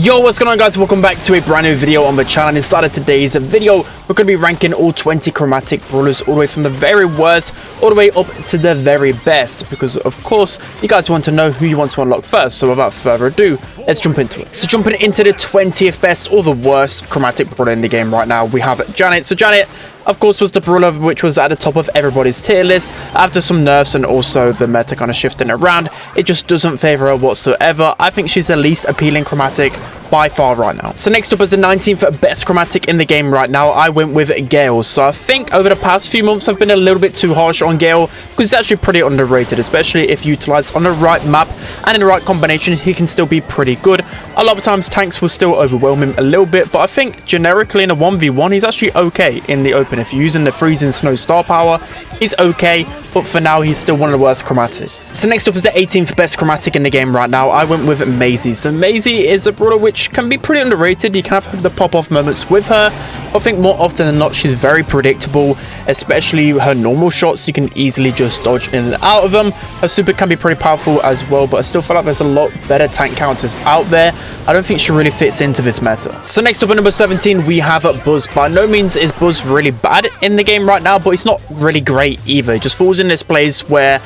Yo, what's going on, guys? Welcome back to a brand new video on the channel. And inside of today's video, we're going to be ranking all 20 chromatic brawlers all the way from the very worst all the way up to the very best, because of course you guys want to know who you want to unlock first. So without further ado, let's jump into it. So jumping into the 20th best or the worst chromatic brawler in the game right now, we have Janet. So Janet, of course, was the brawler which was at the top of everybody's tier list. After some nerfs and also the meta kind of shifting around, it just doesn't favor her whatsoever. I think she's the least appealing chromatic by far right now. So next up is the 19th best chromatic in the game right now. I went with Gail. So I think over the past few months I've been a little bit too harsh on Gail, because it's actually pretty underrated, especially if utilized on the right map and in the right combination. He can still be pretty good. A lot of times tanks will still overwhelm him a little bit, but I think generically in a 1v1 he's actually okay in the open. If you're using the freezing snow star power, he's okay, but for now he's still one of the worst chromatics. So next up is the 18th best chromatic in the game right now. I went with Maisa. So Maisa is a brawler which can be pretty underrated. You can have the pop-off moments with her. I think more often than not she's very predictable, especially her normal shots. You can easily just dodge in and out of them. Her super can be pretty powerful as well, but I still feel like there's a lot better tank counters out there. I don't think she really fits into this meta. So next up at number 17 we have Buzz. By no means is Buzz really bad in the game right now, but he's not really great either. He just falls in this place where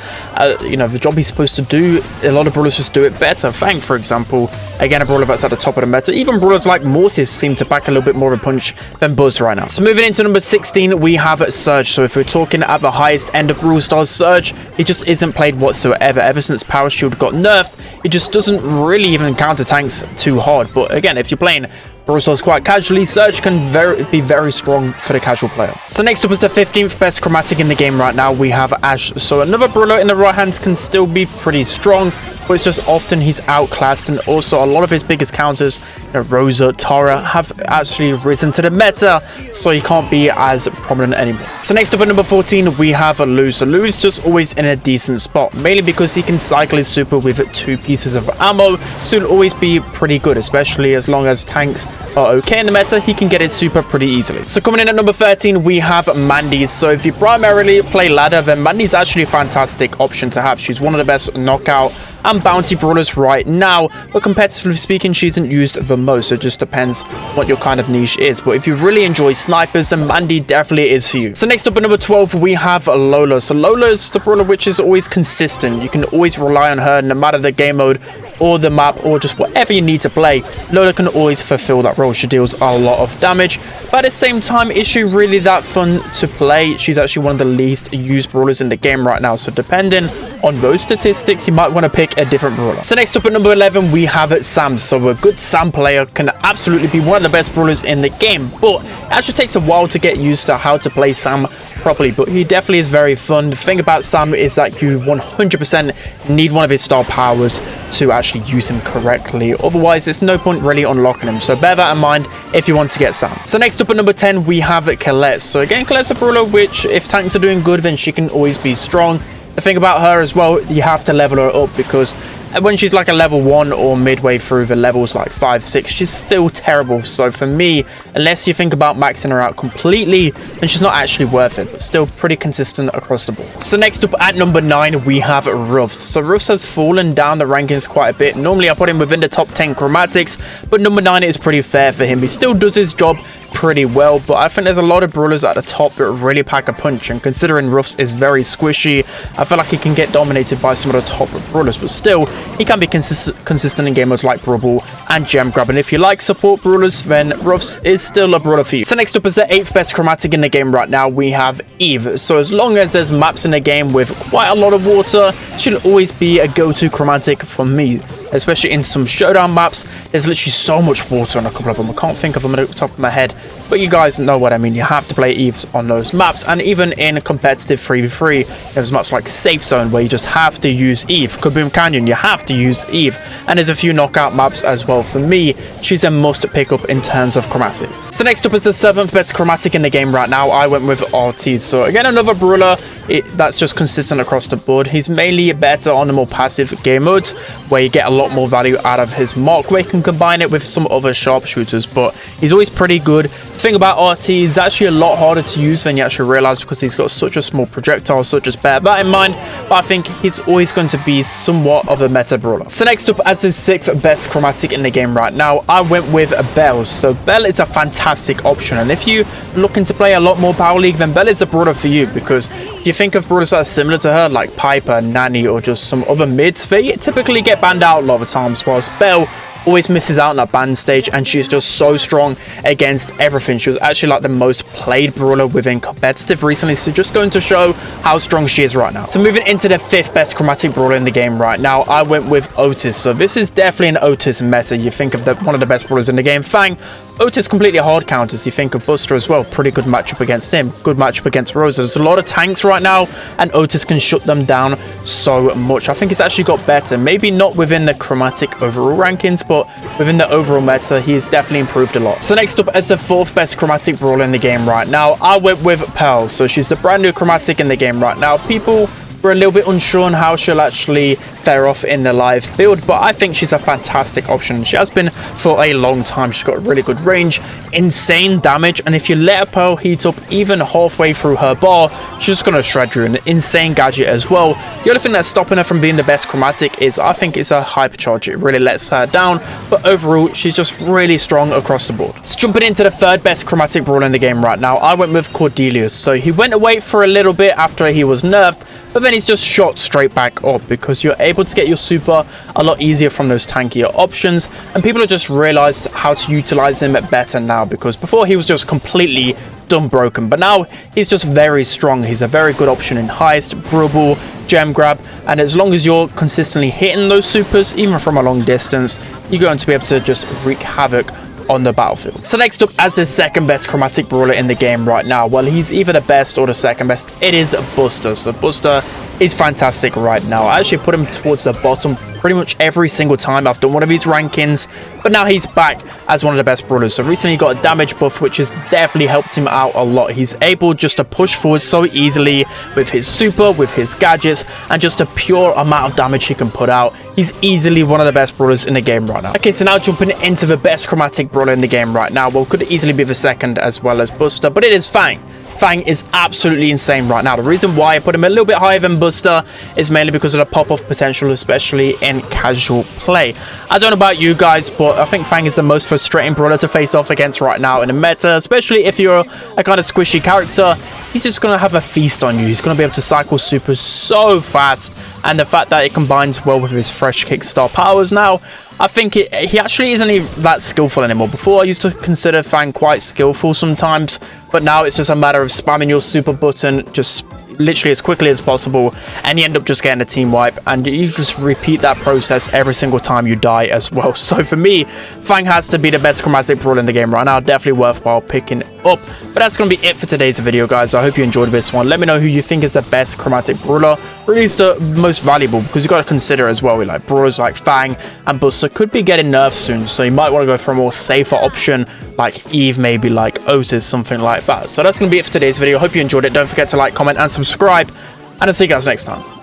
you know, the job he's supposed to do, a lot of brawlers just do it better. Fang, for example, again a brawler that's at the top of the meta. Even brawlers like Mortis seem to pack a little bit more of a punch than Buzz right now. So moving into number 16 we have Surge. So if we're talking at the highest end of Brawl Stars, Surge, he just isn't played whatsoever. Ever since Power Shield got nerfed, it just doesn't really even counter tanks too hard. But again, if you're playing Brawl Stars quite casually, Surge can be very strong for the casual player. So next up is the 15th best chromatic in the game right now. We have Ash. So another brawler in the right hands can still be pretty strong, but it's just often he's outclassed, and also a lot of his biggest counters, you know, Rosa, Tara, have actually risen to the meta, so he can't be as prominent anymore. So next up at number 14 we have Lou. So Lou is just always in a decent spot, mainly because he can cycle his super with 2 pieces of ammo, so he'll always be pretty good, especially as long as tanks are okay in the meta. He can get his super pretty easily. So coming in at number 13 we have Mandy. So if you primarily play ladder, then Mandy's actually a fantastic option to have. She's one of the best knockout and bounty brawlers right now, but competitively speaking she isn't used the most, so it just depends what your kind of niche is. But if you really enjoy snipers, then Mandy definitely is for you. So next up at number 12 we have Lola. So Lola is the brawler which is always consistent. You can always rely on her no matter the game mode or the map or just whatever you need to play. Lola can always fulfill that role. She deals a lot of damage, but at the same time, is she really that fun to play? She's actually one of the least used brawlers in the game right now, so depending on those statistics you might want to pick a different brawler. So next up at number 11 we have Sam. So a good Sam player can absolutely be one of the best brawlers in the game, but it actually takes a while to get used to how to play Sam properly, but he definitely is very fun. The thing about Sam is that you 100% need one of his star powers to actually use him correctly, otherwise there's no point really unlocking him, so bear that in mind if you want to get Sam. So next up at number 10 we have Colette. So again, Colette's a brawler which, if tanks are doing good, then she can always be strong. The thing about her as well, you have to level her up, because when she's like a level 1 or midway through the levels like 5, 6, she's still terrible. So for me, unless you think about maxing her out completely, then she's not actually worth it, but still pretty consistent across the board. So next up at number 9 we have Ruffs. So Ruffs has fallen down the rankings quite a bit. Normally I put him within the top 10 chromatics, but number 9 is pretty fair for him. He still does his job pretty well, but I think there's a lot of brawlers at the top that really pack a punch, and considering Ruffs is very squishy, I feel like he can get dominated by some of the top brawlers, but still he can be consistent in game modes like Brawl and Gem Grab. And if you like support brawlers, then Ruffs is still a brawler for you. So next up is the 8th best chromatic in the game right now. We have Eve. So as long as there's maps in the game with quite a lot of water, she'll always be a go-to chromatic for me, especially in some showdown maps. There's literally so much water on a couple of them. I can't think of them at the top of my head, but you guys know what I mean. You have to play Eve on those maps, and even in competitive 3v3 there's maps like Safe Zone where you just have to use Eve. Kaboom Canyon, you have to use Eve, and there's a few knockout maps as well. For me, she's a must pick up in terms of chromatics. So next up is the 7th best chromatic in the game right now. I went with RT. So again, another brawler that's just consistent across the board. He's mainly better on the more passive game modes where you get a lot more value out of his mark, where you can combine it with some other sharpshooters, but he's always pretty good The thing about RT is actually a lot harder to use than you actually realize because he's got such a small projectile, so just bear that in mind. But I think he's always going to be somewhat of a meta brawler. So next up, as the 6th best chromatic in the game right now, I went with Belle. So Belle is a fantastic option, and if you looking to play a lot more Power League, then Belle is a brawler for you, because if you think of brawlers that are similar to her, like Piper, Nanny, or just some other mids, they typically get banned out a lot of times, whilst Belle always misses out on that ban stage, and she's just so strong against everything. She was actually like the most played brawler within competitive recently, so just going to show how strong she is right now. So moving into the 5th best chromatic brawler in the game right now, I went with Otis. So this is definitely an Otis meta. You think of one of the best brawlers in the game, Fang. Otis completely hard counters. You think of Buster as well, pretty good matchup against him, good matchup against Rosa. There's a lot of tanks right now, and Otis can shut them down so much. I think it's actually got better, maybe not within the chromatic overall rankings, but within the overall meta, he has definitely improved a lot. So next up, as the 4th best chromatic brawler in the game right now, I went with Pearl. So she's the brand new chromatic in the game right now. People were a little bit unsure on how she'll actually fare off in the live build, but I think she's a fantastic option. She has been for a long time. She's got really good range, insane damage, and if you let a Pearl heat up even halfway through her bar, she's just going to shred you. An insane gadget as well. The only thing that's stopping her from being the best chromatic is, I think, is a hypercharge. It really lets her down, but overall she's just really strong across the board. So jumping into the 3rd best chromatic brawler in the game right now, I went with Cordelius. So he went away for a little bit after he was nerfed, but then he's just shot straight back up because you're able to get your super a lot easier from those tankier options, and people have just realized how to utilize him better now, because before he was just completely done broken, but now he's just very strong. He's a very good option in heist, Brawl, gem grab, and as long as you're consistently hitting those supers, even from a long distance, you're going to be able to just wreak havoc on the battlefield. So next up, as the 2nd best chromatic brawler in the game right now, well, he's either the best or the 2nd best. It is Buster. So Buster is fantastic right now. I actually put him towards the bottom pretty much every single time I've done one of his rankings, but now he's back as one of the best brawlers. So recently he got a damage buff, which has definitely helped him out a lot. He's able just to push forward so easily with his super, with his gadgets, and just a pure amount of damage he can put out. He's easily one of the best brawlers in the game right now. Okay, so now jumping into the best chromatic brawler in the game right now, well, could easily be the 2nd as well as Buster, but it is Fang. Fang is absolutely insane right now. The reason why I put him a little bit higher than Buster is mainly because of the pop-off potential, especially in casual play. I don't know about you guys, but I think Fang is the most frustrating brawler to face off against right now in the meta, especially if you're a kind of squishy character. He's just going to have a feast on you. He's going to be able to cycle super so fast, and the fact that it combines well with his fresh kickstart powers now, I think he actually isn't even that skillful anymore. Before, I used to consider Fang quite skillful sometimes, but now it's just a matter of spamming your super button just literally as quickly as possible, and you end up just getting a team wipe, and you just repeat that process every single time you die as well. So for me, Fang has to be the best chromatic brawler in the game right now. Definitely worthwhile picking up. But that's going to be it for today's video, guys. I hope you enjoyed this one. Let me know who you think is the best chromatic brawler, or at least the most valuable, because you got to consider as well, like brawlers like Fang and Buster could be getting nerfed soon, so you might want to go for a more safer option like Eve, maybe like Otis, something like that. So that's going to be it for today's video. Hope you enjoyed it. Don't forget to like, comment, and subscribe, and I'll see you guys next time.